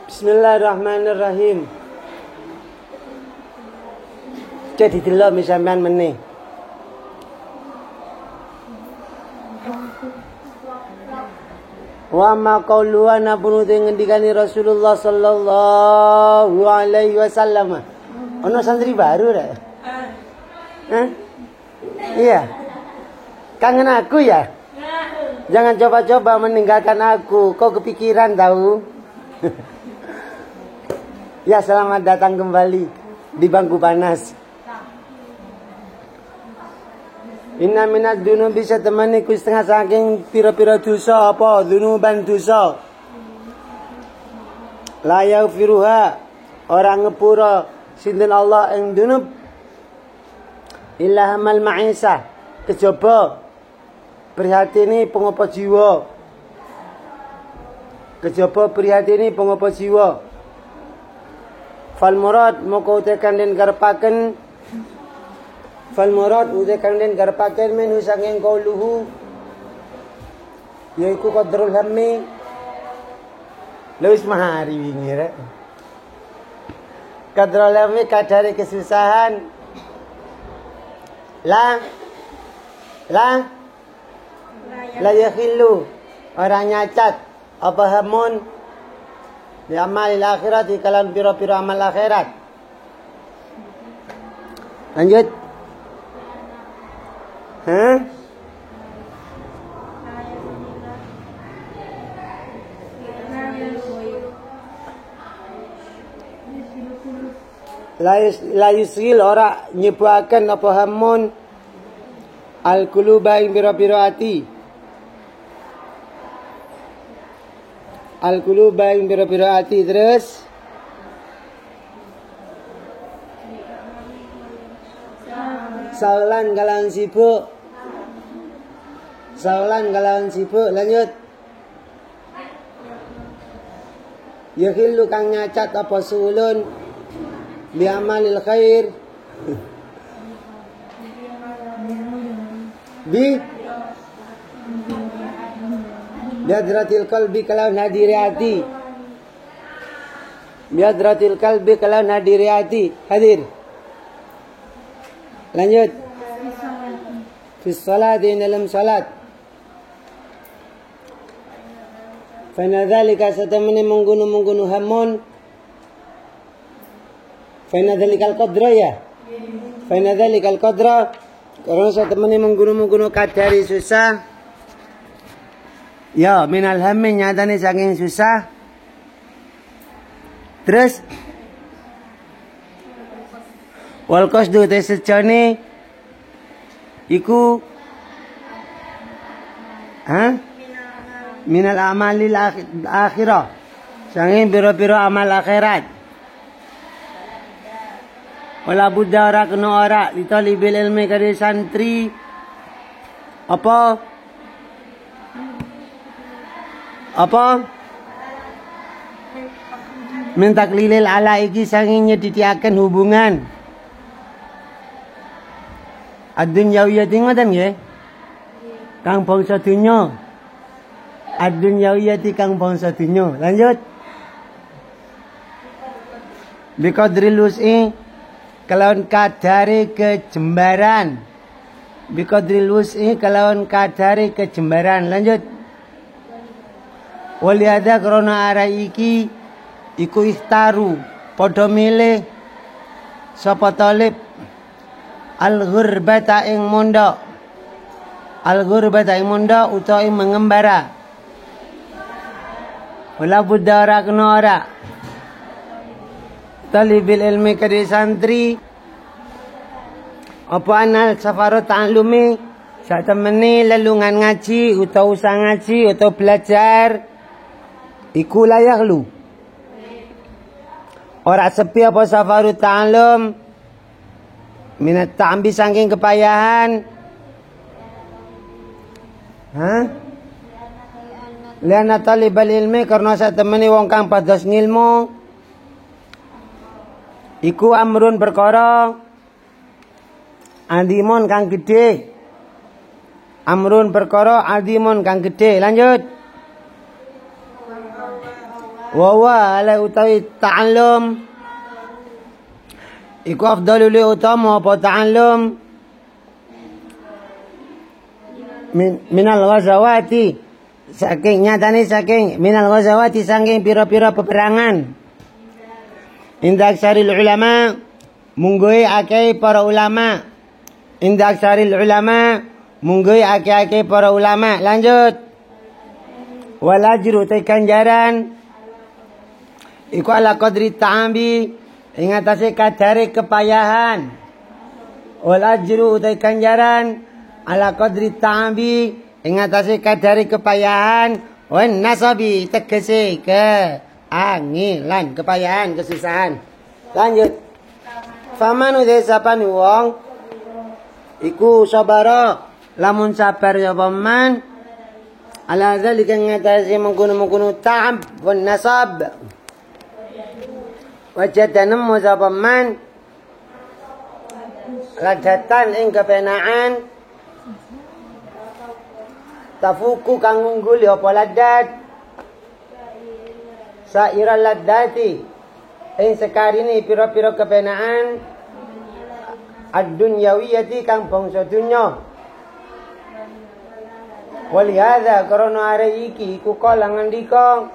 Bismillahirrahmanirrahim. Jadi delok misampean meneh. Wa ma qaulu ana bunute ngendikani Rasulullah sallallahu alaihi wasallam. Ono santri baru rek. Hah? Iya. Kangen aku ya? Jangan coba-coba meninggalkan aku. Kau kepikiran tahu? Ya, selamat datang kembali di bangku panas. Inna minad dunubi satamani ku setengah saking pira-pira dosa apa dunuban dosa. La yaghfiruha orang ngepura sinten Allah ing dunub illa hamal ma'isa kejaba prihatine pengopo jiwa. Kejaba prihatine pengopo jiwa. Fal murad moko tekan den karepaken fal murad utekan den karepaken men saking qauluhu yaiku qadrul hammi lewis mahari wingi rek. Qadrul hammi kadare kesusahan la yakhillu orang nyacat apa hamun di amal akhirat di kalam pira-pira amal akhirat. Lanjut. Hah? La yusil ora nyebuaken apa hamun al quluba ing pira-pira ati. Al-quluba ing pira-pira ati terus saulan kalawan sibuk lanjut yakhillu kang nyacat apa sulun bi amalil khair biadratil qalbi kalawan hadiri hati. Biadratil qalbi kalawan hadiri hati. Hadir. Lanjut. Fi sholati dalam salat. Fa nadzalika satamani menggunu hamun. Fa nadzalikal qadra ya. Fa nadzalikal qadra karena satamani menggunu kadari susah. Ya, minal hammi nyatane saking susah. Terus wal qasdu tesejane iku minal amalil akhirah. Saking pira-pira amal akhirat. Wala budda ora kena ora litalibil ilmi kare santri apa minta klilil ala iki sanging nyedhitiaken hubungan ad-dunyawiyati ngoten nggih kang bangsa dunya ad-dunyawiyati kang bangsa dunya. Lanjut biqadril wus'i kalawan kadare kejembaran biqadril wus'i kalawan kadare kejembaran. Lanjut waliada krona ara iki iku ikhtaru padha milih sapa talib al-ghurbata ing mondok utawa ing mengembara. Wala budda ora kena ora talibil ilmi kadi santri apa anal safarat ta'lumi sak temene lelungan ngaji utawa usah ngaji utawa belajar iku layak lu. Ora sepi apa safarut ta'allum minat ta'ambi saking kepayahan. Liana talibal ilmi karena saya temani wong kang pados ngilmu iku amrun perkara adimun kang gede. Amrun perkara adimun kang gede. Lanjut. wa huwa ala utawi ta'allum iku afdalu li utama apa ta'allum minal ghazawati saking nyatane saking minal ghazawati saking pira-pira peperangan indak saril ulama munggoi akeh para ulama indak saril ulama munggoi akeh para ulama. Lanjut wal ajru te ganjaran iku ala qadri ta'ambi ing atase kadare kepayahan. Wal ajru te ganjaran ala qadri ta'ambi ing atase kadare kepayahan. Wan nasabi tegese ke angilan kepayahan kesusahan. Lanjut famanu desapani wong iku sabara lamun sabar ya paman ala zalika ngatasi mengkono-mengkono ta'ab wan nasab wajada nemu sapa man ladatan ing kepenaan tafuku kang ngungguli apa ladat saira ladati ing sekarine pira-pira kepenaan ad-dunyawiyati kang bangsa dunya. Walihada karena hari iki iku kala ngandika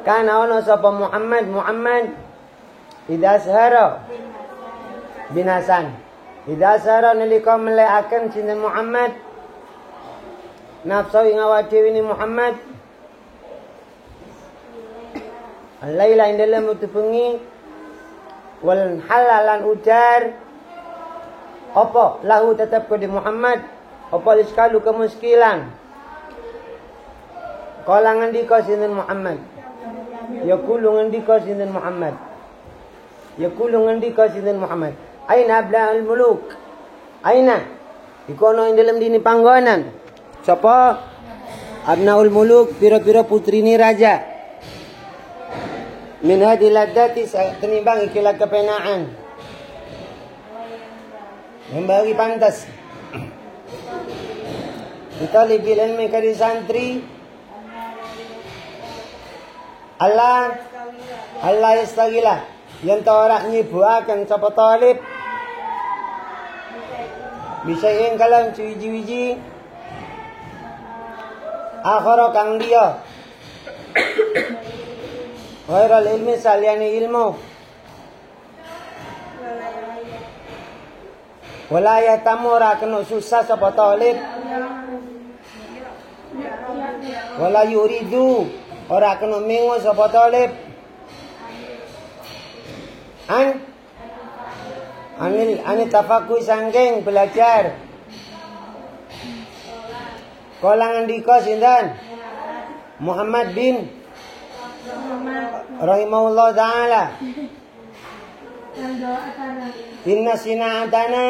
kana ana sapa Muhammad idashara binasan idashara nalika melekaken sinten Muhammad nafsu ing awak dhewe ni Muhammad al-laila ing dalem bengi wal halalan ujar apa lahu tetap ke Muhammad apa iskalu kemuskilan kala ngandika sinten Muhammad yaqulu ngandika sinten Muhammad aina ablaul muluk aina iku ana ing dalem dini panggonan sapa abnaul muluk pira-pira putrine raja min hadil ladati tenimbang ikilah kepenaan membagi pantas kita lebih ilmu kali santri Allah istagilah yang tawarak nyibuakan sapa talib bisa yang kalam wiji-wiji akhara kang dia ghairal ilmi saliyani ilmu wala yatamura kena susah sapa talib wala yuridu ora kena mengo sapa talib anil tafakuh sangking belajar kala ngandika sinten Muhammad bin rahimahullah taala inna sina'atana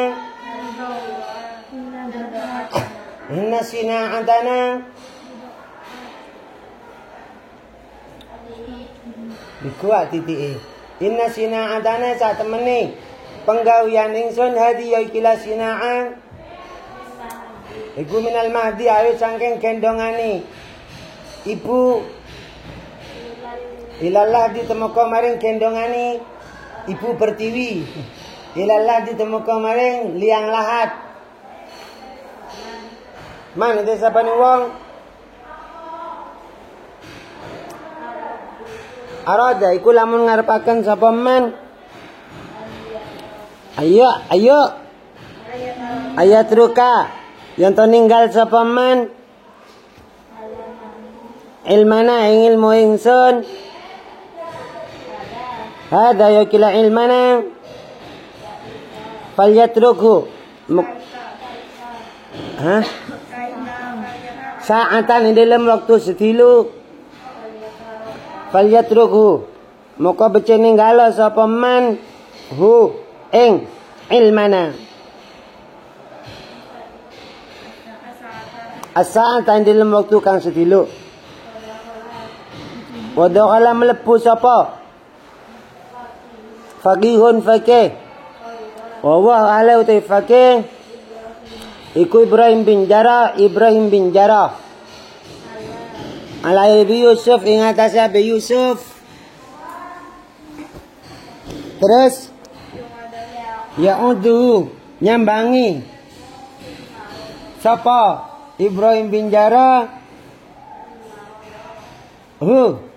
dikuat titike inna sina'atana sak temene penggawean ingsun hadi ya ikilah sina'an iku minal mahdi ayo saking gendongane ibu ilallah ditemuka maring gendongane ibu pertiwi ilallah ditemuka maring liang lahat mana desa pani wong arada iku lamun ngarepaken sapa man ayo ayat ruka yang to ninggal sapa man ilmana ing ilmu ingsun hada ya kila ilmana falyatruku saatan ing dalam waktu setilu falyatruku moko becik ninggala sapa man hu ing ilmana as-saatan ing dalam waktu kang setilu wadakala melebu sapa faqihun faqih wa huwa ala utai faqih iku Ibrahim bin Jarrah Ala Abi Yusuf ing atase Abi Yusuf. Terus ya'udu nyambangi sapa Ibrahim bin Jarrah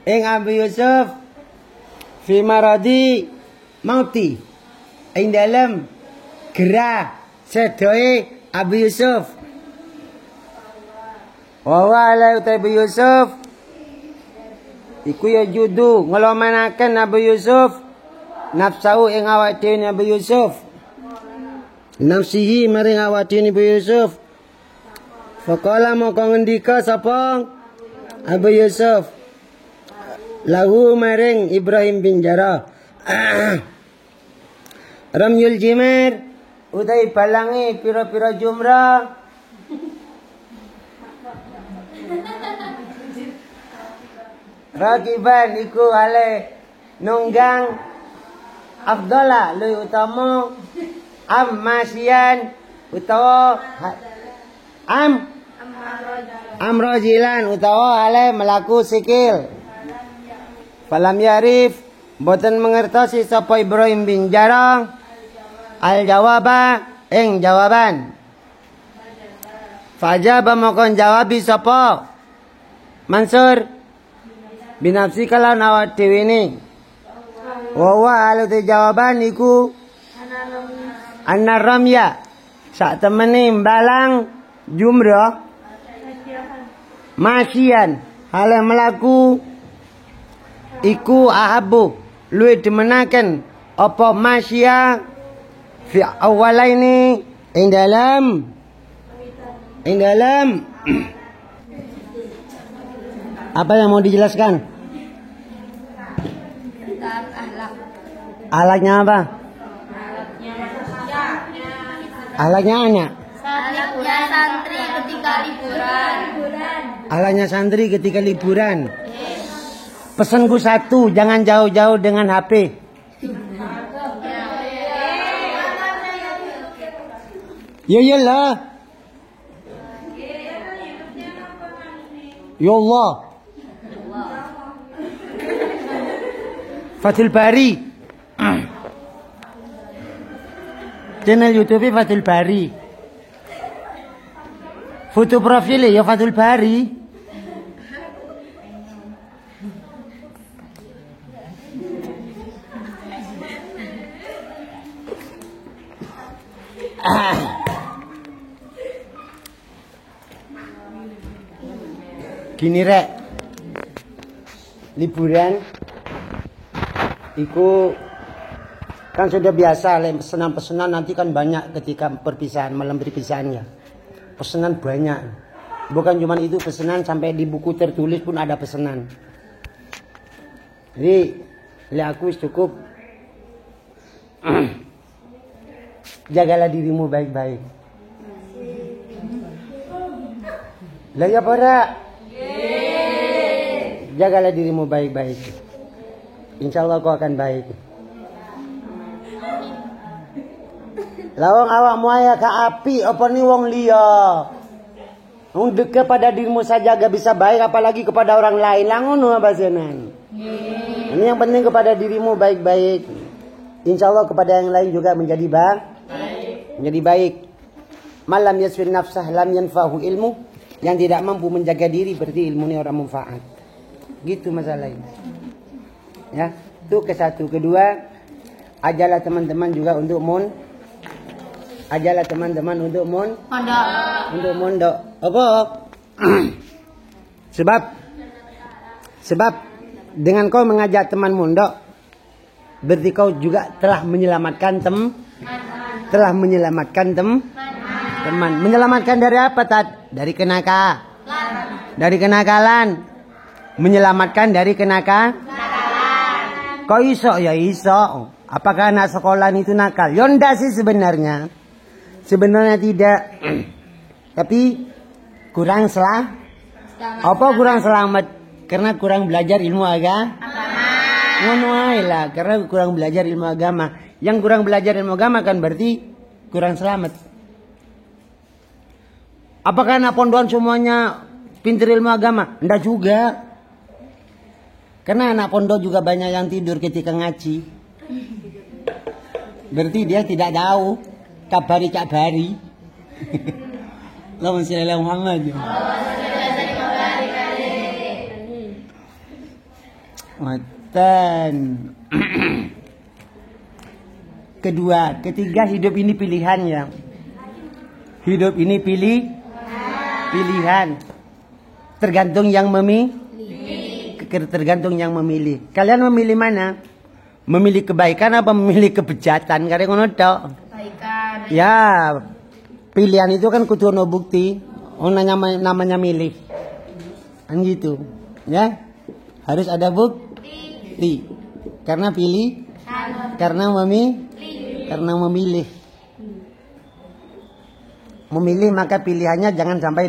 ing Abi Yusuf fi maradi mauti ing dalam gerah sedoe Abi Yusuf. Wa ala Abi Yusuf iku ya judu ngelomanaken Abi Yusuf nafsu ing awak dhewe Abi Yusuf. Nafsihi maring awak dhewe Abi Yusuf. Faqala moko ngendika sapa Abi Yusuf lahu maring Ibrahim bin Jarrah. Ramyul jimar utai balangi pira-pira jumrah. Rakiban iku ale nunggang afdala luwih utama masyian utawa amrojilan utawa ale melaku sikil. Falam yarif boten mengertosi sapa Ibrahim bin Jarrah al jawaba ing jawaban. Fajaba mokon jawabi sapa Mansur binafsi kalawan awak dhewe ne. Wa alu jawaban iku An-Ramya sak temene mbalang jumrah masyian hale melaku iku ahabu luwih demenaken apa masya fi awalaini ing dalam apa yang mau dijelaskan? Alatnya apa? Alatnya anak. Alatnya santri ketika liburan. Alatnya santri ketika liburan. Pesanku satu, jangan jauh-jauh dengan HP. Ya iyalah. Ya Allah. Fathul Bari. Channel YouTube Fathul Bari. Foto profil ya Fathul Bari. Gini rek, liburan iku kan sudah biasa, pesanan-pesanan nanti kan banyak ketika perpisahan, malam perpisahannya. Pesanan banyak. Bukan cuma itu pesanan, sampai di buku tertulis pun ada pesanan. Jadi, aku cukup jagalah dirimu baik-baik. Lah ya para. Jagalah dirimu baik-baik. Insya Allah kau akan baik. Lawang awak muaya ke api apa ni wong liya. Wong dekat pada dirimu saja gak bisa baik, apalagi kepada orang lain. Langono basenan. Ini yang penting kepada dirimu baik-baik. Insya Allah kepada yang lain juga menjadi menjadi baik. Malam yasfir nafsah lam yanfahu ilmu. Yang tidak mampu menjaga diri berarti ilmunya orang manfaat. Gitu masalahnya. Ya, itu ke satu. Kedua, ajalah teman-teman juga untuk mondok. Apa? Sebab dengan kau mengajak teman mondok, berarti kau juga telah menyelamatkan teman. Menyelamatkan dari apa, Tat? Dari kenakalan. Menyelamatkan dari kenakalan. Kok iso? Ya iso. Apakah anak sekolah itu nakal? Ya enggak sih sebenarnya. Sebenarnya tidak. Tapi kurang apa kurang selamat? Karena kurang belajar ilmu agama. Ngono ae lah, karena kurang belajar ilmu agama. Yang kurang belajar ilmu agama kan berarti kurang selamat. Apakah anak pondokan semuanya pinter ilmu agama? Enggak juga. Karena anak pondok juga banyak yang tidur ketika ngaji. Berarti dia tidak tahu kabari. Allahumma sholli ala Muhammad. Matan. Kedua, ketiga, hidup ini pilihan ya. Hidup ini pilihan. Tergantung yang tergantung yang memilih. Kalian memilih mana? Memilih kebaikan apa memilih kebejatan? Karena ngono tok. Kebaikan. Ya, pilihan itu kan kudu ono bukti. Namanya milih. Kan gitu. Ya. Harus ada bukti. Karena karena memilih. Memilih maka pilihannya jangan sampai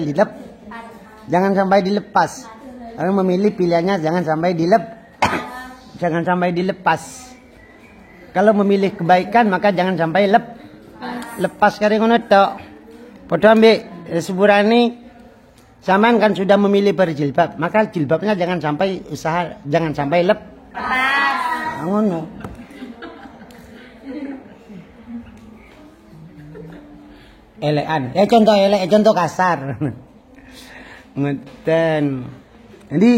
dilepas. Karena memilih pilihannya jangan sampai dilepas. Kalau memilih kebaikan maka jangan sampai lepas kare ngono tok. Padha ambek seburane sampean kan sudah memilih berjilbab, maka jilbabnya jangan sampai lepas. Ngono. Elekan. Contoh kasar. Ngeten. Jadi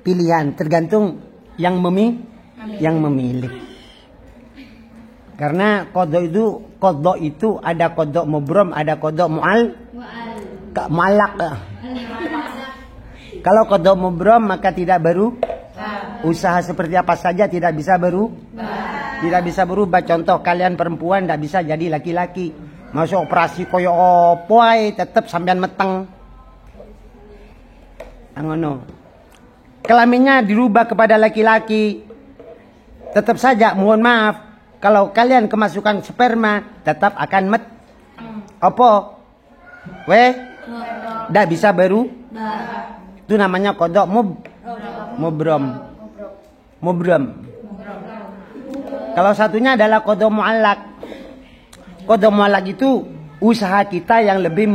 pilihan tergantung yang memilih. Karena kodok itu ada kodok mubrom, ada kodok mu'allak. Kalau kodok mubrom maka tidak usaha seperti apa saja tidak bisa berubah. Contoh kalian perempuan tidak bisa jadi laki-laki. Masuk operasi koyo opo ae tetep sampean meteng. Ngono. Kelaminnya dirubah kepada laki-laki. Tetap saja mohon maaf, kalau kalian kemasukan sperma tetap akan opo? Ndak bisa itu namanya kodok mubrom. Kalau satunya adalah kodok mu'allak. Kodok mu'allak itu usaha kita yang lebih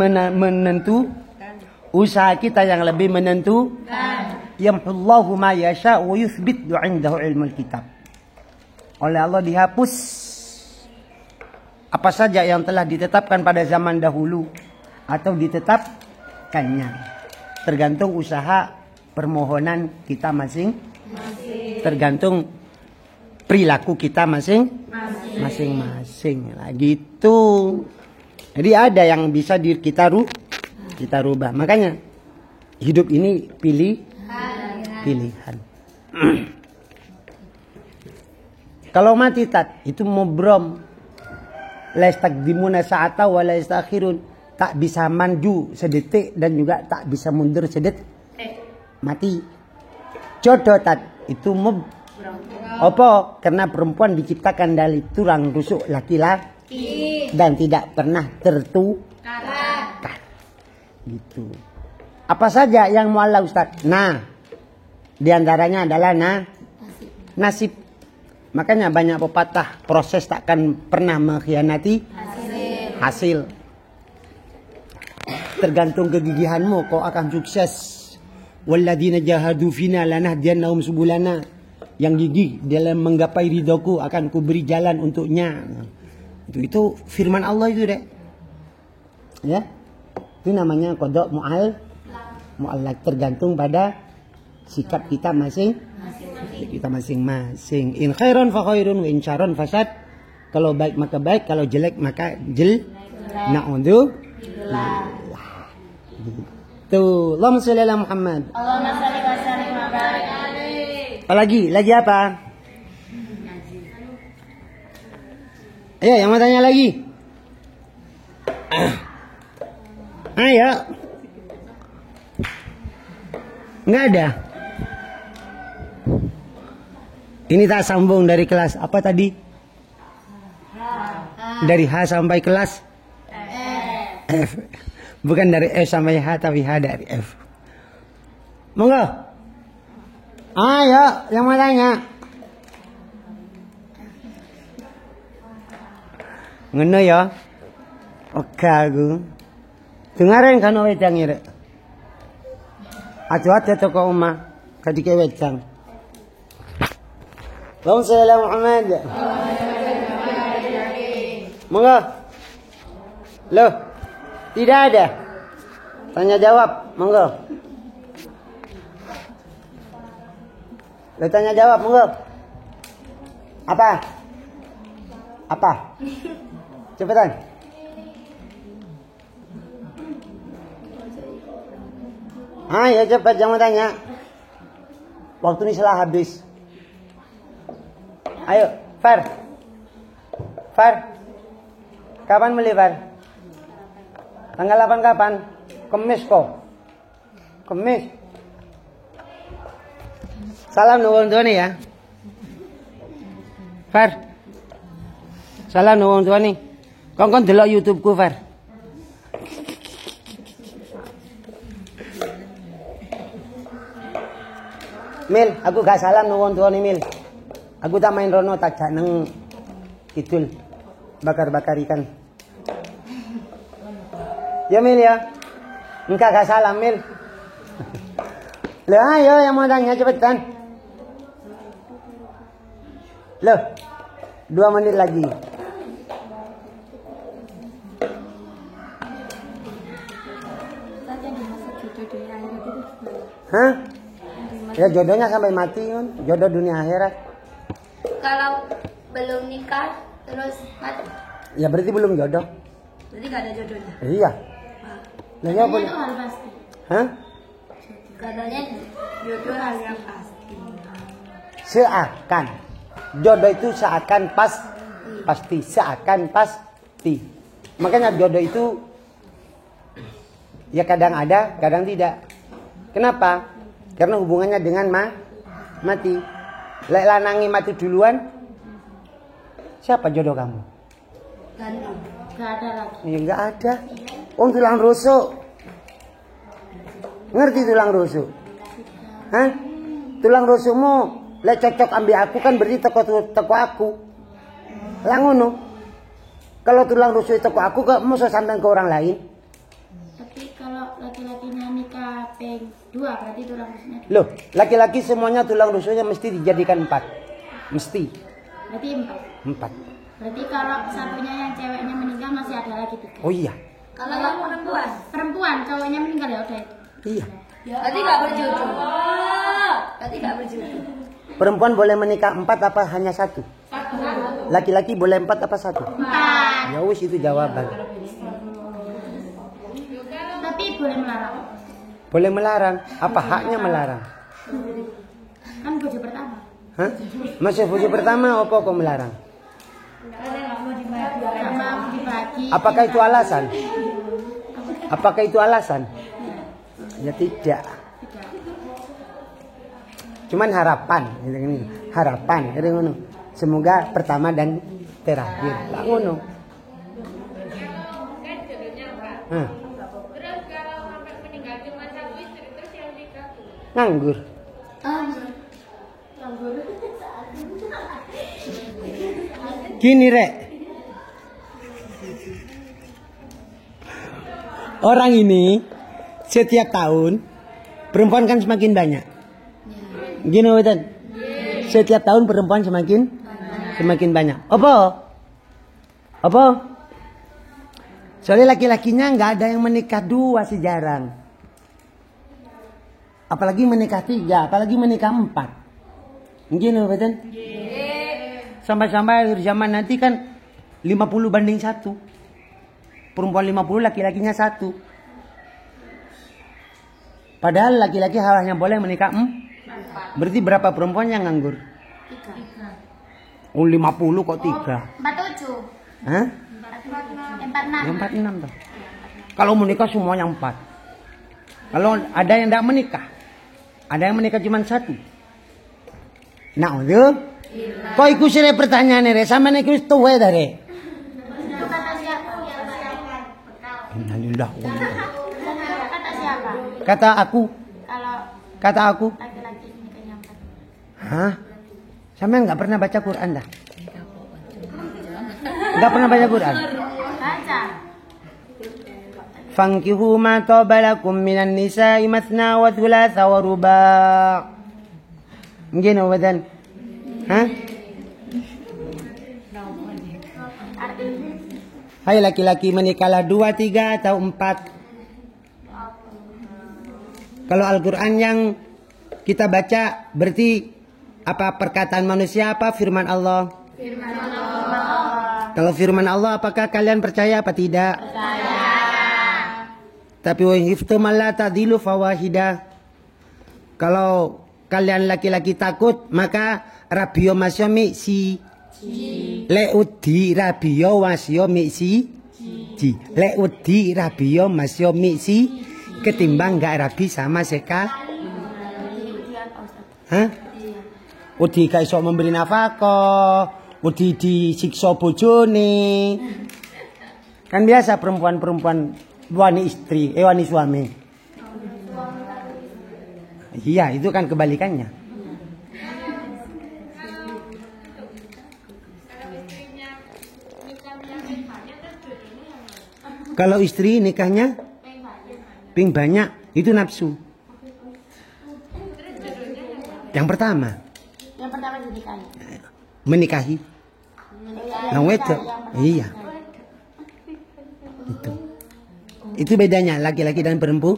menentukan. Yamhullahu ma yasha wa yuthbit indahu ilmul kitab. Oleh Allah dihapus apa saja yang telah ditetapkan pada zaman dahulu atau ditetapkannya. Tergantung usaha permohonan kita masing-masing. Tergantung perilaku kita masing-masing. Nah, gitu. Jadi ada yang bisa kita rubah. Makanya hidup ini pilihan. Kalau mati itu mubrom. La yastaqdimuna sa'ata wa la yastakhirun. Tak bisa maju sedetik dan juga tak bisa mundur sedetik. Mati. Jodoh itu apa? Karena perempuan diciptakan dari tulang rusuk laki-laki dan tidak pernah tertukar. Gitu. Apa saja yang mu'allaq Ustaz? Nah, diantaranya adalah nasib. Makanya banyak pepatah, proses takkan pernah mengkhianati hasil. Tergantung kegigihanmu kau akan sukses. Walladzina jahadu fina lanahdiyannahum subulana. Yang gigih dalam menggapai ridhoku akan kuberi jalan untuknya. Itu firman Allah itu deh. Ya. Itu namanya kodok mu'allaq, tergantung pada sikap kita masing-masing. In khairan fa khairun wa in syarran fasad. Kalau baik maka baik, kalau jelek maka na'udzubillah. Tuh, Allahumma sholli ala Muhammad. Allahumma sholli wa sallim wa barik alaihi. Lagi apa? Ayo, yang mau tanya lagi. Ayo. Nggak ada. Ini tak sambung dari kelas apa tadi? Dari H sampai kelas F. Bukan dari F sampai H, tapi H dari F. Monggo. Ayo, yang mau tanya. Ngono ya. Oke aku. Dengarin kan wedang ya, Rek. Acu-acu toko omah. Kadike wecang. Allahumma sholli ala Muhammad. Monggo. Loh, tidak ada. Tanya jawab, monggo. Lo tanya jawab, monggo. Apa? Apa? Cepetan. Ayo cepat, jangan tanya. Waktu ini sudah habis. Ayo, Far. Far. Kapan beli, Far? Tanggal 8 kapan? Kemis kok. Kemis. Salam nuwun tuane ya. Far. Salam nuwun tuane. Kongkon delok YouTube-ku, Far. Mil, aku gak salam nuwun tuane, Mil. Aku tak main rono tak jak nang kidul. Bakar-bakar ikan. Ya Mil ya. Engkau gak salam Mil. Loh ayo yang mau tanya cepetan. Loh 2 menit lagi. Hah? Ya jodohnya sampai mati kan. Jodoh dunia akhirat. Kalau belum nikah terus mati. Ya berarti belum jodoh. Berarti gak ada jodohnya. Iya. Lah ya boleh. Itu hal pasti. Hah? Katanya jodoh hal yang pasti. Seakan. Jodoh itu seakan pasti. Seakan pasti. Makanya jodoh itu ya kadang ada, kadang tidak. Kenapa? Karena hubungannya dengan mati. Lek lanangi mati duluan, siapa jodoh kamu? Gantung. Gak ada lagi. Ya enggak ada. Tulang rusuk. Ngerti tulang rusuk? Hah? Tulang rusukmu lek cocok ambil aku kan berarti teko aku. Lah ngono. Kalau tulang rusuk teko aku kok mosok sampean ke orang lain? Tapi kalau laki-lakinya nikah peng 2 berarti tulang rusuknya. Loh, laki-laki semuanya tulang rusuknya mesti dijadikan 4. Mesti. Berarti 4. 4. Berarti kalau satunya yang ceweknya meninggal masih ada lagi 3. Oh iya. Kalau yang perempuan cowoknya meninggal ya udah itu. Iya. Berarti gak berjodoh. Berarti gak berjodoh. Perempuan boleh menikah 4 apa hanya 1? Laki-laki boleh 4 apa 1? 4. Ya wis itu jawaban. Tapi boleh melarang. Boleh melarang. Apa haknya melarang? Kan bojo pertama. Hah? Masih bojo pertama apa kok melarang? Sama dibagi. Apakah itu alasan? Apakah itu alasan? Ya tidak. Cuman harapan, harapan, semoga pertama dan terakhir. Lah ngono. Terus kalau sampai meninggal cuma 1 istri terus yang nikah Nganggur. Gini Rek. Orang ini setiap tahun perempuan kan semakin banyak. Gini betul. Setiap tahun perempuan semakin banyak. Apa? Soalnya laki-lakinya nggak ada yang menikah 2 sih jarang. Apalagi menikah 3, apalagi menikah 4. Gini betul. Sampai-sampai akhir zaman nanti kan 50:1. Perempuan 50, laki-lakinya 1. Padahal laki-laki hanya boleh menikah 4. Berarti berapa perempuan yang nganggur? 3. Oh 50 kok 3? 47. Hah? 46. 46 toh. Kalau menikah semuanya 4. Kalau ada yang tidak menikah, ada yang menikah cuma 1. Nah, kok ikut sih pertanyaan ini? Sama nih ikut tuh dari. Itu kata siapa? Alhamdulillah. Kata siapa? Kata aku. Kalau Kata aku. laki-laki nikahnya 4. Hah? Sama nggak pernah baca Quran dah? Nggak pernah baca Quran? Baca. Fankihu ma tabalakum minan nisa'i mathna wa thulatha wa ruba'. Nggih no badan? Hah? Hai laki-laki menikahlah 2, 3 atau 4. Kalau Al-Quran yang kita baca berarti apa perkataan manusia apa firman Allah? Firman Allah. Kalau firman Allah apakah kalian percaya apa tidak? Percaya. Tapi wa hiftum alla ta'dilu fawahidah. Kalau kalian laki-laki takut maka rabio masyomi si leudi rabio masyomi si leudi rabio masyomi si ketimbang gak rabi sama sekali. Hah? Wedi gak iso memberi nafkah, wedi disiksa bojone. Kan biasa perempuan-perempuan wani istri, wani suami. Iya, itu kan kebalikannya. Kalau istri nikahnya ping banyak, itu nafsu. Yang pertama dinikahi. Menikahi. Yang wedok. Iya. Itu bedanya laki-laki dan perempuan.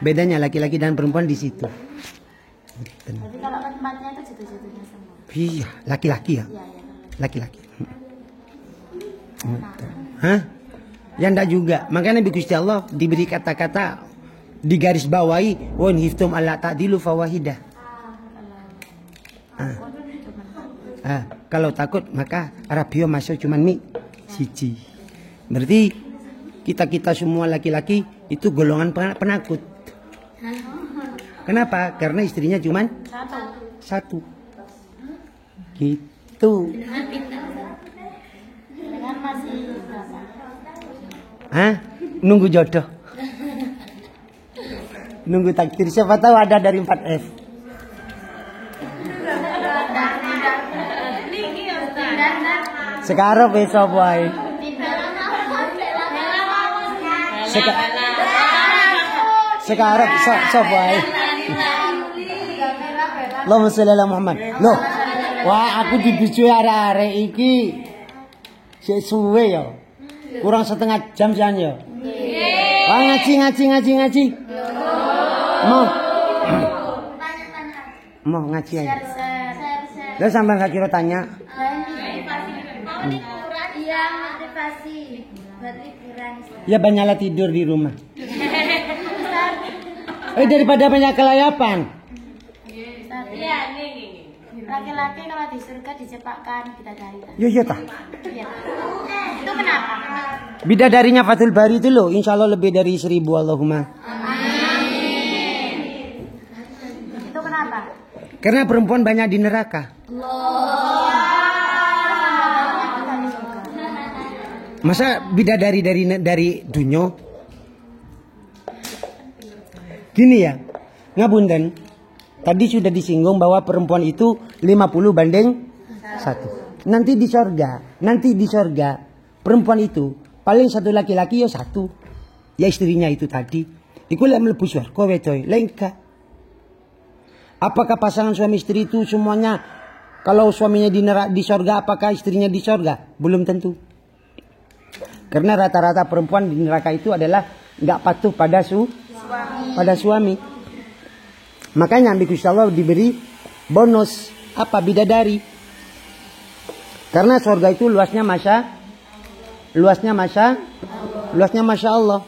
Bedanya laki-laki dan perempuan di situ. Tapi kalau tempatnya itu situ-situnya semua. Iya, laki-laki ya. Iya. Laki-laki. Hah? Ya enggak juga. Makanya Nabi Gusti Allah diberi kata-kata di garis bawahi wa in hiftum alla ta'dilu fawahidah. Kalau takut maka rabio masuk cuman siji. Berarti kita semua laki-laki itu golongan penakut. Kenapa? Karena istrinya cuman satu. Gitu. Dengan masih berapa? Hah? Nunggu jodoh. Nunggu takdir. Siapa tahu ada dari 4F. Sekarang besok boy. Sekarang so boy. Allahumma sholli ala Muhammad. Loh. Wah, aku dibicu arek-arek iki. Sik suwe ya. Kurang setengah jam sian ya. Wah, ngaji. Mau ngaji aja. Lah sampean gak kira tanya. Iya, motivasi buat liburan. Ya banyaklah tidur di rumah. Daripada banyak kelayapan. Iya, nih. Laki-laki kalau di surga dicepakkan bidadari. Iya tah. Iya. Itu kenapa? Bidadarinya Fathul Bari itu loh, insya Allah lebih dari 1000 Allahumma. Amin. Itu kenapa? Karena perempuan banyak di neraka. Masa bidadari dari dunia? Gini ya, ngapunten. Tadi sudah disinggung bahwa perempuan itu 50:1. Nanti di sorga perempuan itu paling satu laki-laki ya satu, ya istrinya itu tadi. Iku lek mlebu swarga wedoe, lengkap. Apakah pasangan suami istri itu semuanya kalau suaminya di sorga, apakah istrinya di sorga? Belum tentu. Karena rata-rata perempuan di neraka itu adalah nggak patuh pada suami. Makanya Nabi Gusti Allah diberi bonus apa bidadari. Karena surga itu luasnya masya Allah.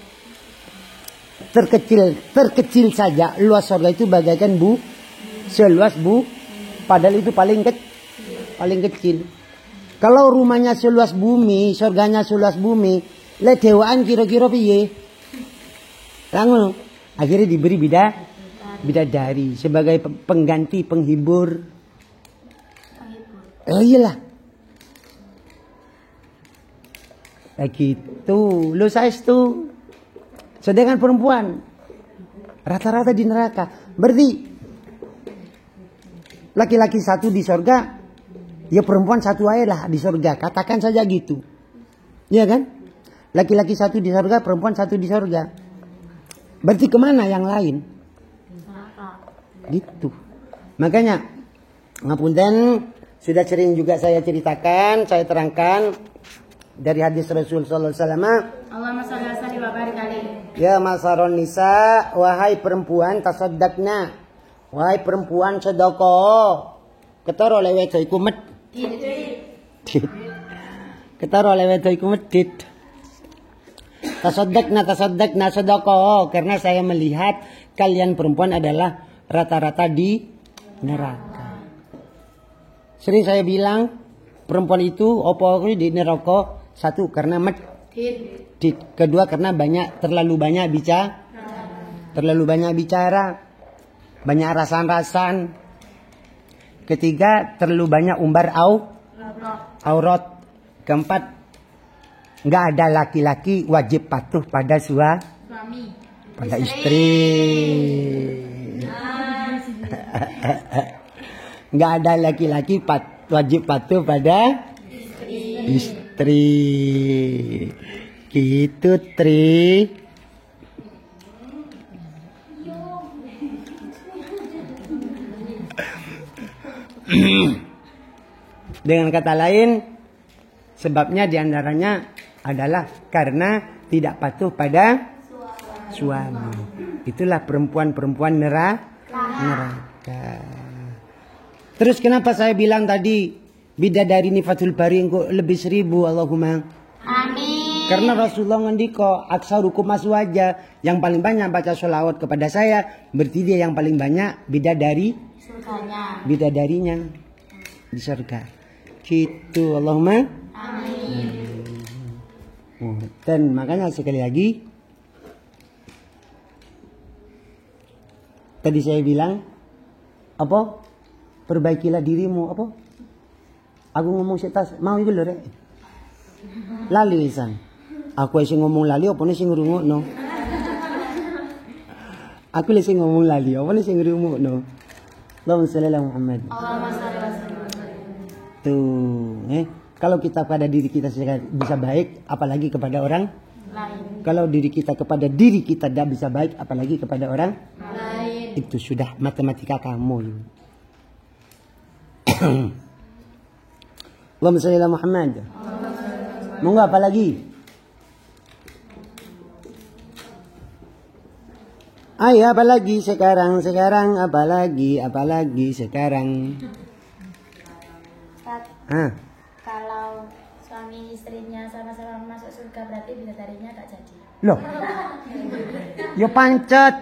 Terkecil saja luas surga itu bagaikan seluas padahal itu paling kecil. Kalau rumahnya seluas bumi, surganya seluas bumi, le dewaan kira-kira piye? Langsung akhirnya diberi bidadari sebagai pengganti penghibur. Oh iyalah. Begitu, lu saestu. Sedangkan perempuan rata-rata di neraka. Berarti laki-laki satu di sorga, ya perempuan satu aja lah di sorga. Katakan saja gitu. Iya kan? Laki-laki satu di surga, perempuan satu di surga. Berarti kemana yang lain? Gitu. Makanya, ngapunten, sudah sering juga saya ceritakan, saya terangkan dari hadis Rasul sallallahu alaihi wasallam. Allahumma shalli wa sallim wa barik alaihi. Ya masaron nisa, wahai perempuan tasaddaqna. Wahai perempuan sedekah. Ketara oleh wedok iku medhit. Ketara oleh wedok iku medhit. Tasaddaqna sedekah karena saya melihat kalian perempuan adalah rata-rata di neraka. Sering saya bilang perempuan itu di neraka, satu karena medhit, kedua karena terlalu banyak bicara, banyak rasan-rasan, ketiga terlalu banyak umbar aurat, keempat nggak ada laki-laki wajib patuh pada suami, pada istri. Nggak ada laki-laki wajib patuh pada istri. Gitu, Tri. Dengan kata lain, sebabnya diantaranya adalah karena tidak patuh pada suami. Itulah perempuan-perempuan neraka. Terus kenapa saya bilang tadi bidadari ini Fathul Bari kok lebih 1000, Allahumma Amin. karena Rasulullah ngendika aksarukum aswaja, yang paling banyak baca sholawat kepada saya berarti dia yang paling banyak bidadarinya di surga. Gitu, Allahumma Amin. Dan makanya sekali lagi tadi saya bilang apa? Perbaikilah dirimu apa? Aku ngomong setas mau iku lho rek. Lali isan. Aku sing ngomong lali apa sing ngrungokno? Aku sing ngomong lali apa sing ngrungokno? Allahumma shalli ala Muhammad. Allahumma shalli wa sallim. Tuh, kalau kita pada diri kita bisa baik, apalagi kepada orang Lain. Kalau diri kita kepada diri kita tidak bisa baik, apalagi kepada orang Lain. itu sudah matematika kamu. Allahumma shalli ala Muhammad. Monggo apa lagi? Ayo apa lagi sekarang apa lagi sekarang? Ustaz, kalau suami istrinya sama-sama masuk surga berarti bidadarinya tak jadi. Loh. Yo pancet.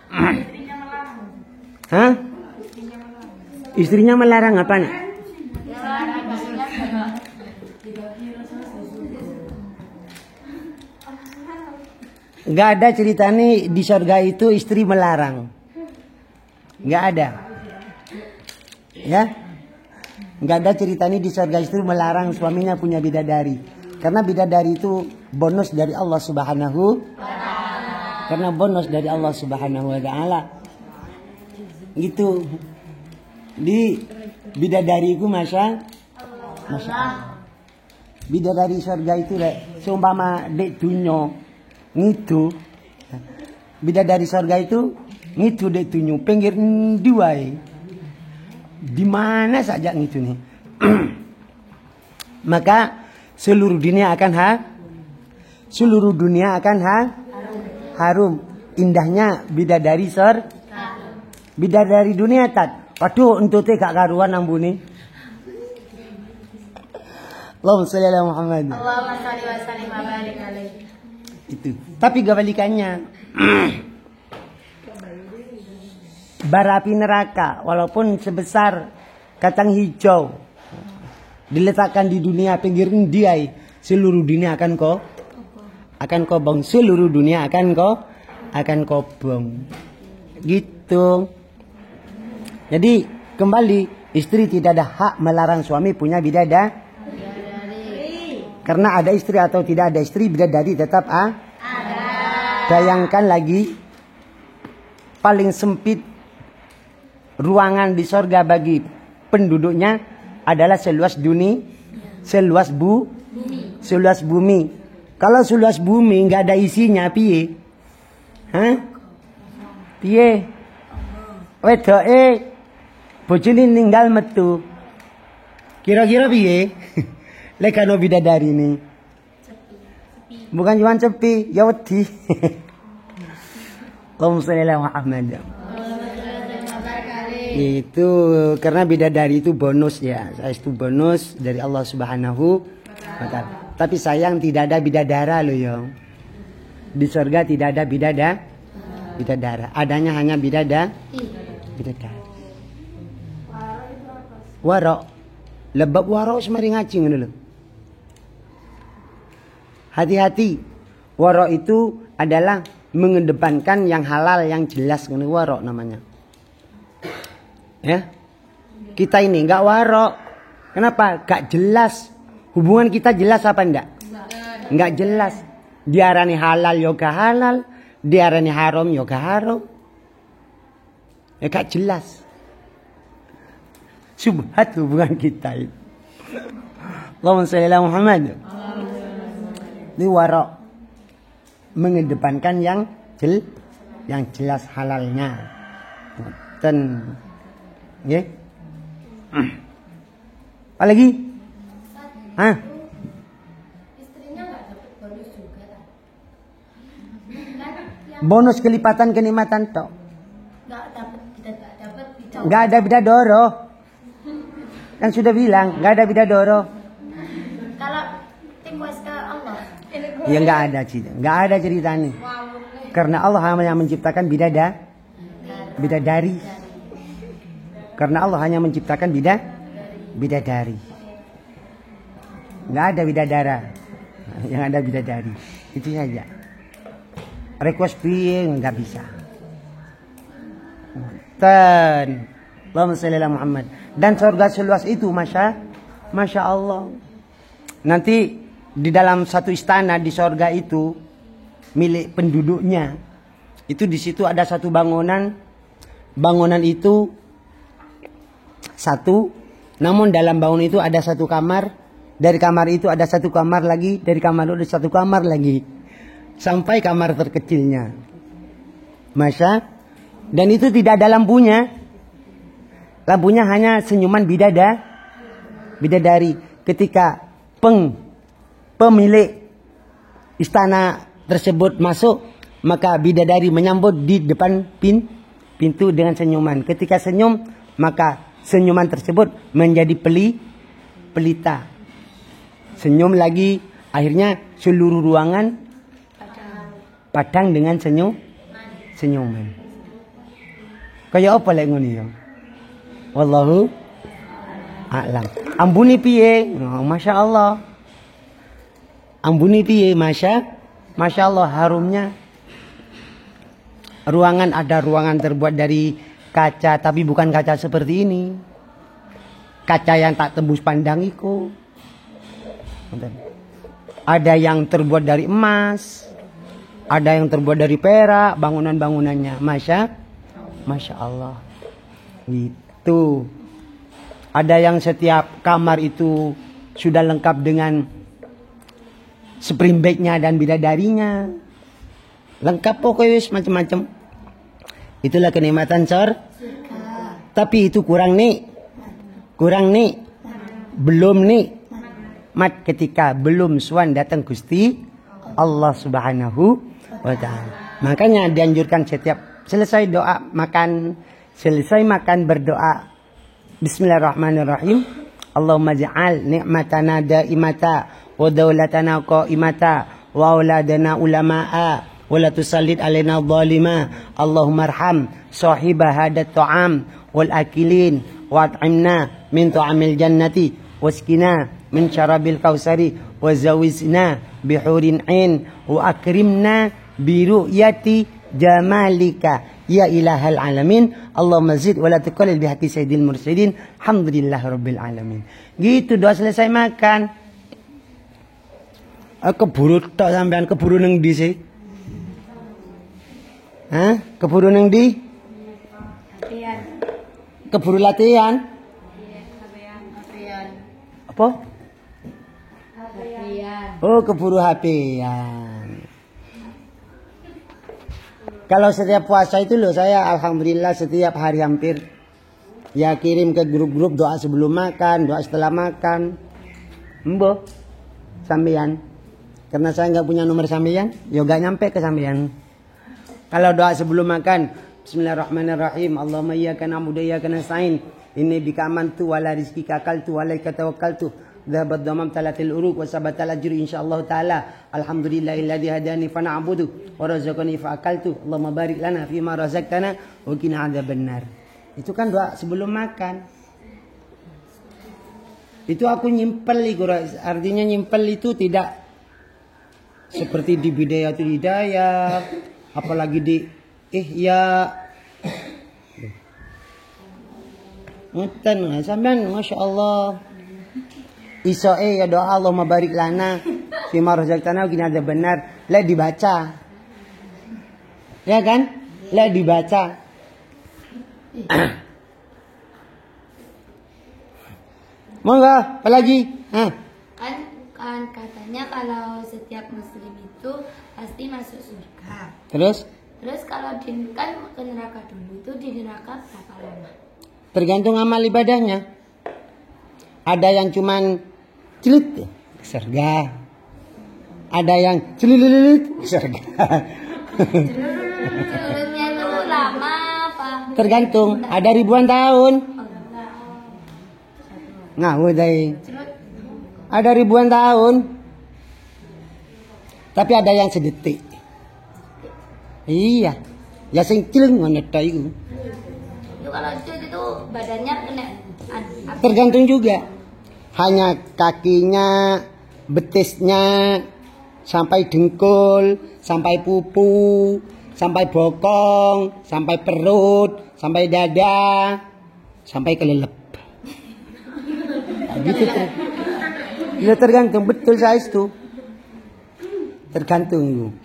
Istrinya melarang. Hah? Istrinya melarang apa nih? Nggak ada cerita nih di surga itu istri melarang. Nggak ada. Ya? Nggak ada cerita nih di surga istri melarang suaminya punya bidadari. Karena bidadari itu bonus dari Allah Subhanahu. Karena bonus dari Allah Subhanahu wa taala. Gitu. Di bidadari itu Masya Allah. Bidadari surga itu rek seumpama dek dunyo ngitu. Bidadari surga itu ngitu dek dunyo pinggir ndi wae. Di mana saja ngitu nih. Maka seluruh dunia akan harum. Indahnya bidadari surga. Bidadari dunia tat. Waduh entute gak karuan ambune. Allahumma shalli ala Muhammad. Allahumma shalli wa sallim wa barik alaihi. Itu. Tapi kebalikannya. Bara api neraka walaupun sebesar kacang hijau diletakkan di dunia pinggir ndiai, seluruh dunia akan kobong, seluruh dunia akan kobong. Gitu. Jadi kembali istri tidak ada hak melarang suami punya bidadari. Karena ada istri atau tidak ada istri bidadari tetap ada. Bayangkan lagi paling sempit ruangan di sorga bagi penduduknya adalah seluas bumi. Kalau seluas bumi nggak ada isinya, piye? Hah? Piye? Wedoke bojone ninggal metu. Kira-kira piye? Lek ana bidadari ini. Bukan cuma sepi, ya wedi. Allahumma shalli ala Muhammad. Itu karena bidadari itu bonus ya. Itu bonus dari Allah Subhanahu wa taala. Tapi sayang tidak ada bidadara loh ya. Di surga tidak ada bidadara. Adanya hanya bidadari. Waro. Lebab waro semari ngaji ngono lho. Hati-hati. Waro itu adalah mengedepankan yang halal, yang jelas, ngono waro namanya. Ya. Kita ini enggak waro. Kenapa? Enggak jelas. Hubungan kita jelas apa enggak? Enggak jelas. Diarani halal yoga halal, diarani haram yoga haram. Ya enggak jelas. Subhat hubungan kita itu. Allahumma shalli ala Muhammad. Ini waro. Mengedepankan yang jelas halalnya. Dan ya. Apa lagi? Hah? Istrinya nggak dapat bonus juga kan? Bonus kelipatan kenikmatan toh. Nggak ada bidadoro. Kan sudah bilang nggak ada bidadoro. Kalau tim WSK Allah. Ya nggak ada cerita, nggak ada ceritanya. Karena Allah hanya menciptakan bidadari. Karena Allah hanya menciptakan bidadari. Nggak ada bidadara. Yang ada bidadari. Itu saja. Request piye nggak bisa. Dan Allahumma shalli ala Muhammad. Dan surga seluas itu, Masya Allah. Nanti di dalam satu istana di surga itu milik penduduknya. Itu di situ ada satu bangunan. Bangunan itu satu, namun dalam bangunan itu ada satu kamar. Dari kamar itu ada satu kamar lagi. Dari kamar itu ada satu kamar lagi. Sampai kamar terkecilnya. Dan itu tidak ada lampunya. Lampunya hanya senyuman bidadari. Ketika pemilik istana tersebut masuk, maka bidadari menyambut di depan pintu dengan senyuman. Ketika senyum, maka senyuman tersebut menjadi pelita. Senyum lagi, akhirnya seluruh ruangan padang dengan senyuman. Kaya apa lek ngono ya? Wallahu a'lam. Ambuni piye? Oh, Masya Allah. Ambuni piye? Masya Allah harumnya. Ruangan ada ruangan terbuat dari kaca, tapi bukan kaca seperti ini. Kaca yang tak tembus pandang itu. Ada yang terbuat dari emas, ada yang terbuat dari perak, bangunan-bangunannya. Masya Allah. Itu. Ada yang setiap kamar itu sudah lengkap dengan spring bed-nya dan bidadarinya. Lengkap pokoknya macam-macam. Itulah kenikmatan surga. Tapi itu kurang nih. Belum nih. Mat ketika belum suan datang Gusti Allah Subhanahu wa taala. Makanya dianjurkan setiap selesai makan berdoa. Bismillahirrahmanirrahim. Allahumma ja'al ni'matana da'imata wa dawlatana qa'imata wa auladana ulama'a wa la tusallid alaina zalima. Allahumma arham sahiba hadat ta'am wal akilin wa at'imna min ta'amil jannati waskina min syarabil kausari wa zawizna bihurin ain wa akrimna bi ru'yati jamalika ya ilahal alamin. Allahumma zid wa la tuqallil bi haqqi sayyidil mursalin. Alhamdulillahirabbil alamin. Gitu doa selesai makan. Keburu tok sampean, keburu nang ndi sih? Hah? Keburu nang ndi? Latihan. Keburu latihan. Latihan. Apa? Oh, keburu HP-an. Kalau setiap puasa itu loh saya alhamdulillah setiap hari hampir ya kirim ke grup-grup doa sebelum makan, doa setelah makan. Mbo, sampean. Karena saya nggak punya nomor sampean, ya nggak nyampe ke sampean. Kalau doa sebelum makan, Bismillahirrahmanirrahim. Allahumma iyyaka na'budu wa iyyaka nasta'in. Inni bika amantu wa la rizqika akaltu wa alaika tawakkaltu. Dhahabat dhamam talatil uruq wa sabatal ajru insyaallah taala. Alhamdulillahilladzi hadani fa na'budu wa razaqani fa akaltu. Allahumma barik lana fima razaqtana wa qina adzabannar. Itu kan doa sebelum makan. Itu aku nyimpel itu, artinya nyimpel itu tidak seperti di Bidayatul Hidayah, apalagi di Ihya. Ngoten sampean masyaallah. Isoe ya doa Allahumma barik lana fima razaqtana gini ada benar. Lah dibaca. Ya kan? Lah dibaca. Monggo, apa lagi? Kan katanya kalau setiap muslim itu pasti masuk surga. Terus Kalau kan ke neraka dulu itu di neraka berapa lama? tergantung amal ibadahnya. Ada yang cuman celit surga. Ada yang celilit surga. Celurutnya itu lama apa? Tergantung, ada ribuan tahun. Ngawur deh. Ada ribuan tahun. Tapi ada yang sedetik. Iya. Ya sing cileng ngono ta iku. Itu kalau itu badannya kena apa? Tergantung juga. Hanya kakinya, betisnya, sampai dengkul, sampai pupu, sampai bokong, sampai perut, sampai dada, sampai kelelep. Nah, gitu tuh. Ya tergantung betul size tuh. Tergantung.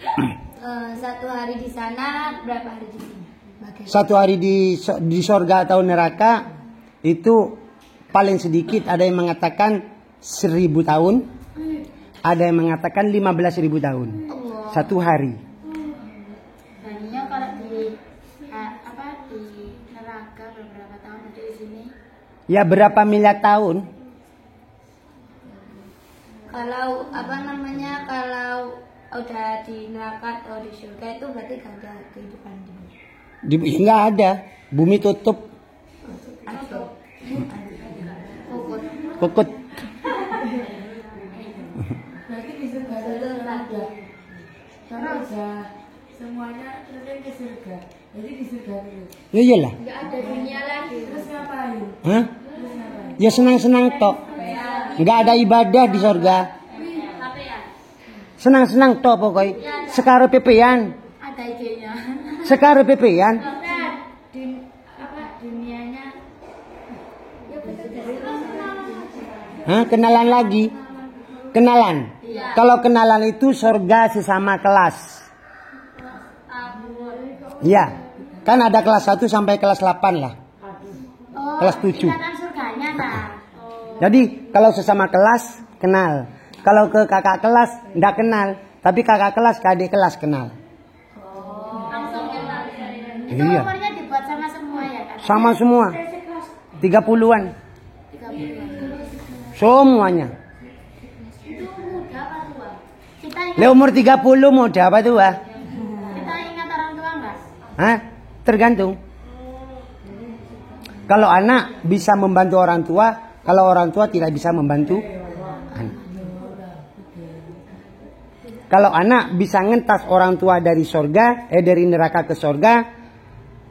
Satu hari di sana, berapa hari di sini? Satu hari di sorga atau neraka itu paling sedikit ada yang mengatakan 1000 tahun, ada yang mengatakan 15.000 tahun. Satu hari. Tadinya kalau di di neraka beberapa tahun ada di sini. Ya berapa miliar tahun? Kalau kalau udah di neraka atau di surga itu berarti gak ada kehidupan di bumi. Nggak ada. Bumi tutup. Kukut. Berarti di surga itu ada. Karena udah semuanya terus ke surga. Jadi di surga dulu. Ya iyalah. Gak ada dunia lagi. Terus ngapain? Hah? Terus ngapain? Ya senang-senang tok. Nggak ada ibadah di sorga. Senang-senang tok pokoknya. Sekarang pepean. Ada idenya. Sekarang pepean. Dunianya ya Hah? Kenalan lagi. Kenalan. Kalau kenalan itu sorga sesama kelas. Iya. Kan ada kelas 1 sampai kelas 8 lah. Kelas 7. Surganya tak. Jadi kalau sesama kelas kenal. Kalau ke kakak kelas ndak kenal. Tapi kakak kelas ke adik kelas kenal. Langsung kenal. Itu Iya. nomornya dibuat sama semua ya kan? Sama semua. 30-an. Semuanya. Itu muda apa tua? Kita Le umur 30 muda apa tua? kita ingat orang tua enggak? Hah? Tergantung. Kalau anak bisa membantu orang tua, kalau orang tua tidak bisa membantu anak. Kalau anak bisa ngentas orang tua dari sorga, dari neraka ke sorga.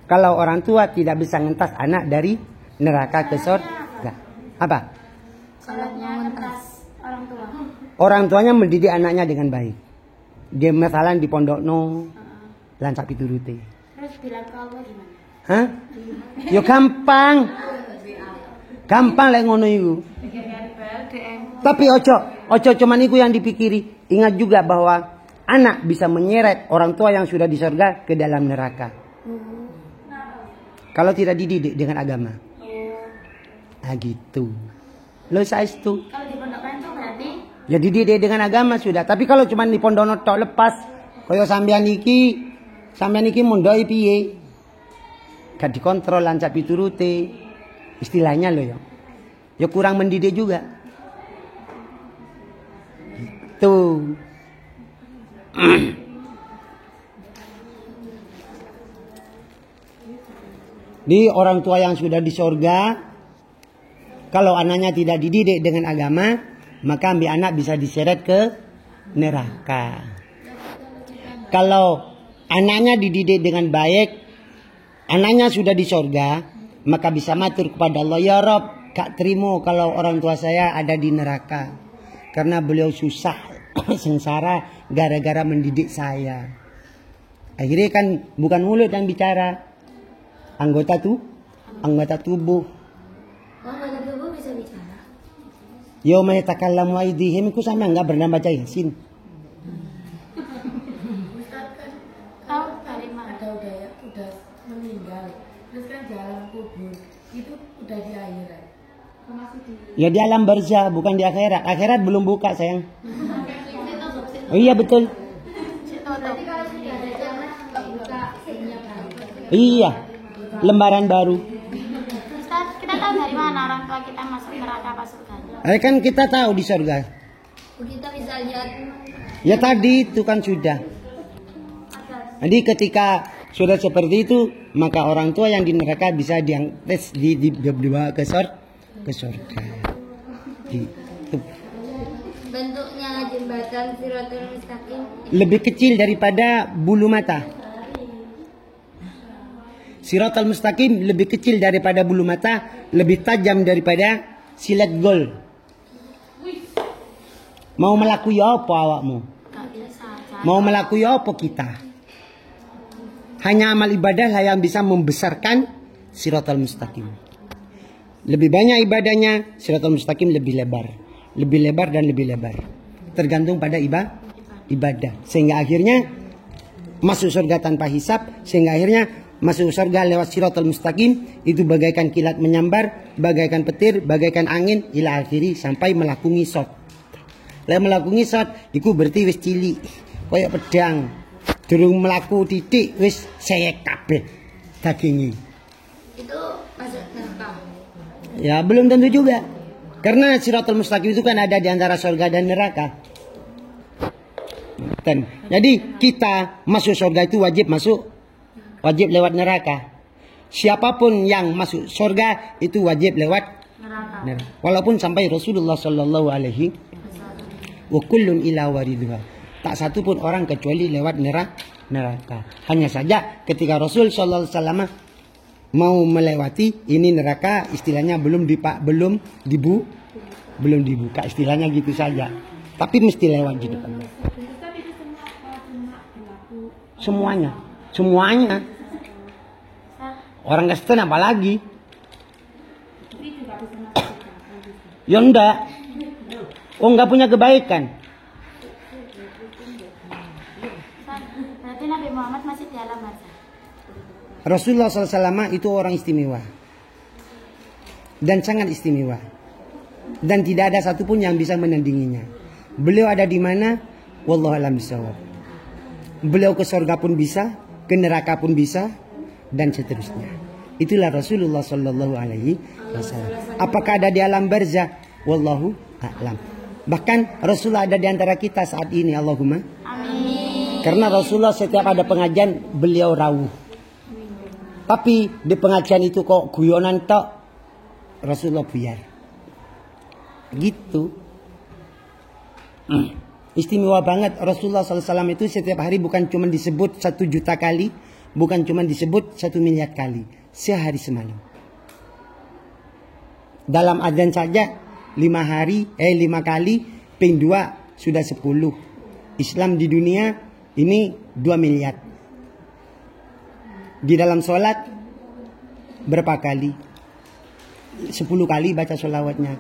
Kalau orang tua tidak bisa ngentas anak dari neraka ke sorga. Apa? Kalau mau ngentas orang tua. Orang tuanya mendidik anaknya dengan baik. Dia misalnya di pondok no, lan sapi turuti. Terus bilang ke Allah gimana? Hah? Yo gampang. Gampang lek ngono iku. Tapi ojo cuman iku yang dipikiri. Ingat juga bahwa anak bisa menyeret orang tua yang sudah di surga ke dalam neraka. Kalau tidak dididik dengan agama. Nah gitu. Lo size tuh. Kalau di pondok itu berarti Ya dididik dengan agama sudah. Tapi kalau cuma di pondono tok lepas, kaya sampean iki mondoi piye? Gak dikontrol lancap piturute. Istilahnya loh ya. Ya kurang mendidik juga. Gitu. Di orang tua yang sudah di sorga, kalau anaknya tidak dididik dengan agama, maka ambil anak bisa diseret ke neraka. Kalau anaknya dididik dengan baik, anaknya sudah di sorga, maka bisa matur kepada Allah, ya Rob, gak terima kalau orang tua saya ada di neraka. Karena beliau susah, sengsara, gara-gara mendidik saya. Akhirnya kan bukan mulut yang bicara, anggota tubuh. Anggota tubuh bisa bicara. Yauma yatakallamu aydihim, ku sama enggak pernah baca Yasin. Tahu dari mana? Ada udah meninggal. Terus kan di alam kubur itu udah di akhirat. Ya di alam barzah, bukan di akhirat. Akhirat belum buka, sayang. Oh iya betul. Berarti kalau sudah ada jannah nggak buka dunia baru. Iya, lembaran baru. Ustaz, kita tahu dari mana orang tua kita masuk neraka apa surga? Kan kita tahu di surga. Kita bisa lihat. Ya tadi itu kan sudah. Jadi ketika sudah seperti itu, maka orang tua yang di neraka bisa dibawa ke surga. Gitu. Bentuknya jembatan Siratul Mustaqim Lebih kecil daripada bulu mata. Siratul Mustaqim lebih kecil daripada bulu mata, lebih tajam daripada silet gol. Mau melakui apa awakmu? Mau melakui apa kita? Hanya amal ibadah lah yang bisa membesarkan Siratul Mustaqim. Lebih banyak ibadahnya, Siratul Mustaqim lebih lebar. Lebih lebar dan lebih lebar. Tergantung pada ibadah. Sehingga akhirnya masuk surga tanpa hisab. Sehingga akhirnya masuk surga lewat Siratul Mustaqim. Itu bagaikan kilat menyambar, bagaikan petir, bagaikan angin. Ila akhiri sampai melakuni sot. Lalu melakuni sot, itu berarti wis cilik. Kayak pedang. Durung melaku titik, wis seyek kabeh dagingnya. itu masuk neraka. Ya belum tentu juga. Karena Siratul Mustaqim itu kan ada di antara surga dan neraka. Jadi kita masuk surga itu wajib lewat neraka. Siapapun yang masuk surga itu wajib lewat neraka. Walaupun sampai Rasulullah Sallallahu Alaihi wa kullun ila wariduha. Tak satu pun orang kecuali lewat neraka. Hanya saja ketika Rasul Sallallahu Alaihi Wasallam mau melewati ini neraka, istilahnya belum dibuka, istilahnya gitu saja. Tapi mesti lewat di depan. Semuanya. Orang Kristen apalagi? Ya enggak. Oh enggak punya kebaikan. Berarti Nabi Muhammad masih di alam barzah. Rasulullah SAW itu orang istimewa. Dan sangat istimewa. Dan tidak ada satupun yang bisa menandinginya. Beliau ada di mana? Wallahu a'lam bishawab. Beliau ke surga pun bisa, ke neraka pun bisa, dan seterusnya. Itulah Rasulullah Sallallahu Alaihi Wasallam. Apakah ada di alam barzah? Wallahu a'lam. Bahkan Rasulullah ada di antara kita saat ini. Allahumma amin. Karena Rasulullah setiap ada pengajian beliau rawuh. Tapi di pengajian itu kok guyonan tok, Rasulullah buyar. Gitu. Istimewa banget Rasulullah SAW itu setiap hari bukan cuma disebut 1 juta kali, bukan cuma disebut 1 miliar kali, sehari semalam. Dalam adzan saja 5 kali, ping 2 sudah 10. Islam di dunia ini 2 miliar. Di dalam sholat berapa kali? 10 kali baca sholawatnya.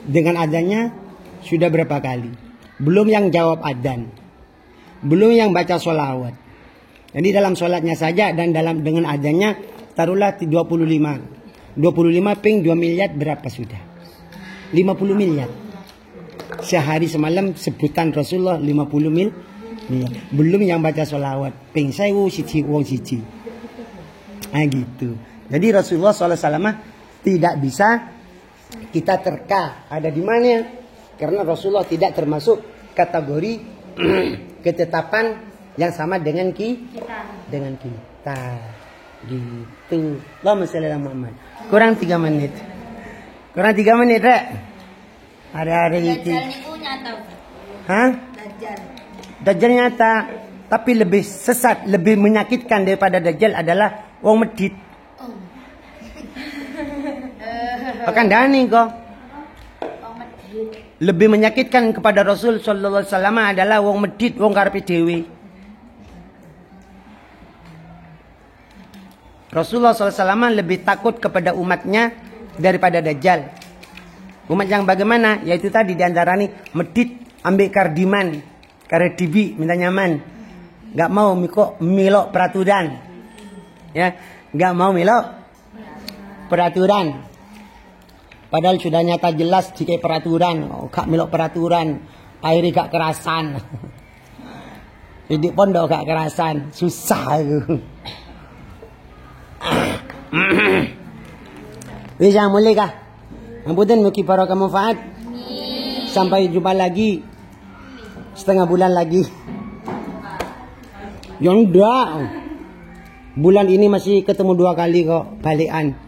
Dengan adzannya sudah berapa kali? Belum yang jawab adzan, belum yang baca sholawat. Jadi dalam sholatnya saja dan dengan adzannya taruhlah 25 ping 2 miliar berapa sudah? 50 miliar. Sehari semalam sebutan Rasulullah 50 mil. Belum yang baca sholawat. Ping 1000 siji wong siji. Gitu. Jadi Rasulullah SAW tidak bisa kita terka ada di mana, karena Rasulullah tidak termasuk kategori ketetapan yang sama dengan kita. Gitu. Allahumma shalli ala Muhammad. Kurang 3 menit. Kurang 3 menit, Rek. Hari-hari itu. Dajjal niku nyata. Hah? Dajjal. Dajjal nyata, tapi lebih sesat, lebih menyakitkan daripada Dajjal adalah wong medit. Bahkan Dani kok. Lebih menyakitkan kepada Rasul sallallahu alaihi wasallam adalah wong medit, wong karepe dhewe. Rasulullah SAW lebih takut kepada umatnya daripada Dajjal. Umat yang bagaimana? Yaitu tadi diantara nih medit, ambil kardiman, karedibi, minta nyaman, nggak mau milok peraturan, ya, nggak mau milok peraturan. Padahal sudah nyata jelas jika peraturan, gak milok peraturan, akhirnya gak kerasan. Hidup pondok gak kerasan, susah itu. Bisa mulai kah? Amputan muki barokah manfaat. Sampai jumpa lagi setengah bulan lagi. Yang enggak. Bulan ini masih ketemu 2 kali kok balikan.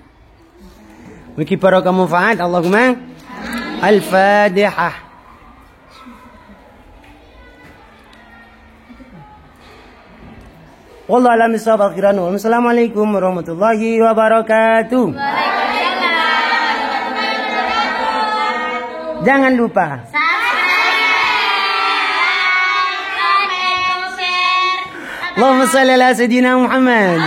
Muki barokah manfaat. Allahumma Al-Fatihah. Wallahu a'lam bishawab. Assalamualaikum warahmatullahi wabarakatuh. Jangan lupa Allahumma shalli ala sayyidina Muhammad.